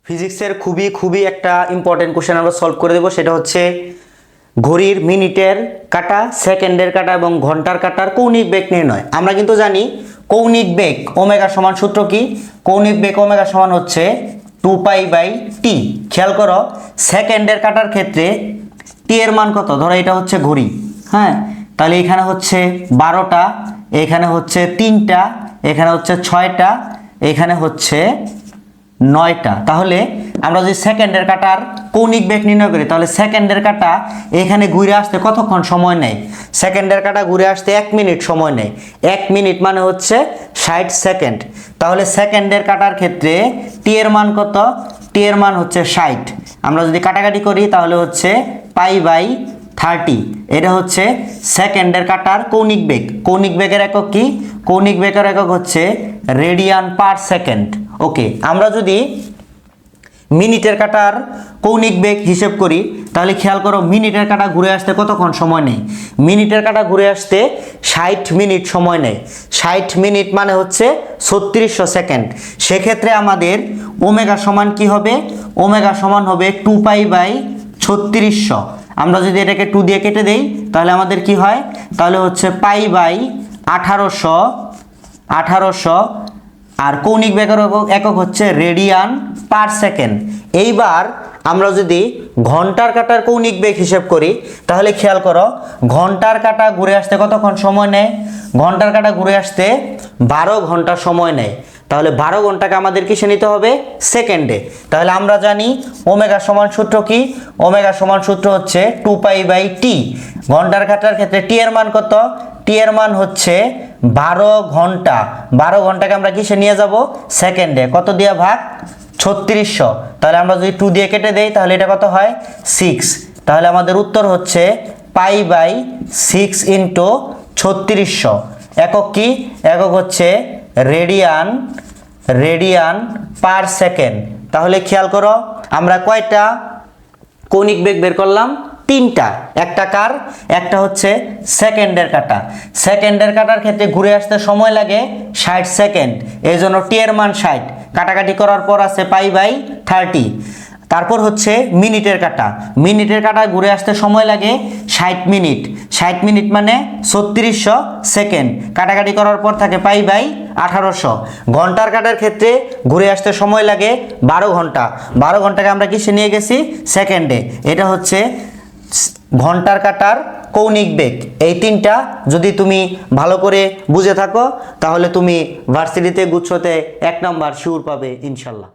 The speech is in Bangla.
ফিজিক্সের খুবই খুবই একটা ইম্পর্টেন্ট কোশ্চেন আমরা সলভ করে দেবো। সেটা হচ্ছে ঘড়ির মিনিটের কাঁটা, সেকেন্ডের কাঁটা এবং ঘন্টার কাঁটার কৌণিক বেগ নির্ণয়। আমরা কিন্তু জানি কৌণিক বেগ ওমেগা সমান সূত্র কি? কৌণিক বেগ ওমেগা সমান হচ্ছে 2π/t। খেয়াল করো, সেকেন্ডের কাঁটার ক্ষেত্রে টি এর মান কত? ধরো এটা হচ্ছে ঘড়ি, হ্যাঁ, তাহলে এখানে হচ্ছে 12টা, এখানে হচ্ছে 3টা, এখানে হচ্ছে 6টা, এখানে হচ্ছে 9টা। তাহলে আমরা যদি সেকেন্ডের কাঁটার কৌণিক বেগ নির্ণয় করি, তাহলে সেকেন্ডের কাঁটা এখানে ঘুরে আসতে কতক্ষণ সময় নেয়? সেকেন্ডের কাঁটা ঘুরে আসতে 1 মিনিট সময় নেয়। 1 মিনিট মানে হচ্ছে 60 সেকেন্ড। তাহলে সেকেন্ডের কাঁটার ক্ষেত্রে টি এর মান কত? টি এর মান হচ্ছে 60। আমরা যদি কাটাকাটি করি তাহলে হচ্ছে π/30। এটা হচ্ছে সেকেন্ডের কাঁটার কৌণিক বেগ। কৌণিক বেগের একক কি? কৌণিক বেগের একক হচ্ছে রেডিয়ান পার সেকেন্ড। ওকে, আমরা যদি মিনিটের কাঁটার কৌণিক বেগ হিসেব করি তাহলে খেয়াল করো, মিনিটের কাঁটা ঘুরে আসতে কতক্ষণ সময় নেয়? মিনিটের কাঁটা ঘুরে আসতে 60 মিনিট সময় নেয়। 60 মিনিট মানে হচ্ছে 3600 সেকেন্ড। সেক্ষেত্রে আমাদের ওমেগা সমান কি হবে? ওমেগা সমান হবে 2π/3600। আমরা যদি এটাকে 2 দিয়ে কেটে দেই তাহলে আমাদের কি হয়? তাহলে হচ্ছে π/1800 আর কৌণিক বেগের একক হচ্ছে রেডিয়ান পার সেকেন্ড। এইবার আমরা যদি ঘন্টার কাঁটার কৌণিক বেগ হিসেব করি তাহলে খেয়াল করো, ঘন্টার কাঁটা ঘুরে আসতে কতক্ষণ সময় নেয়? ঘন্টার কাঁটা ঘুরে আসতে 12 ঘন্টা সময় নেয়। তাহলে 12 ঘন্টাকে আমাদের কিসে নিতে হবে? সেকেন্ডে। তাহলে আমরা জানি ওমেগা সমান সূত্র কি? ওমেগা সমান সূত্র হচ্ছে 2π/t। ঘন্টার কাঁটার ক্ষেত্রে টি এর মান কত? টি এর মান হচ্ছে 12 ঘন্টা। 12 ঘন্টাকে আমরা কিসে নিয়ে যাব? সেকেন্ডে। কত দিয়ে ভাগ? 3600। তাহলে আমরা যদি 2 দিয়ে কেটে দেই তাহলে এটা কত হয়? 6। তাহলে আমাদের উত্তর হচ্ছে π/6 × 3600। একক কি? একক হচ্ছে রেডিয়ান পার সেকেন্ড। তাহলে খেয়াল করো, আমরা কয়টা কৌণিক বেগ বের করলাম? 3টা। একটা কার? একটা হচ্ছে সেকেন্ডের কাঁটা। সেকেন্ডের কাঁটার ক্ষেত্রে ঘুরে আসতে সময় লাগে 60 সেকেন্ড, এই জন্য টি এর মান 60। কাটাকাটি করার পর আছে π/30। তারপর হচ্ছে মিনিটের কাঁটা। মিনিটের কাঁটা ঘুরে আসতে সময় লাগে 60 মিনিট। 60 মিনিট মানে 3600 সেকেন্ড। কাটাকাটি করার পর থাকে π/1800। ঘন্টার কাঁটার ক্ষেত্রে ঘুরে আসতে সময় লাগে 12 ঘন্টা। 12 ঘন্টাকে আমরা কিসে নিয়ে গেছি? সেকেন্ডে। এটা হচ্ছে ঘন্টার কাঁটার কৌণিক বেগ। এই 3টা যদি তুমি ভালো করে বুঝে থাকো তাহলে তুমি ভার্সিটিতে গুচ্ছতে 1 নাম্বার শিওর পাবে ইনশাল্লাহ।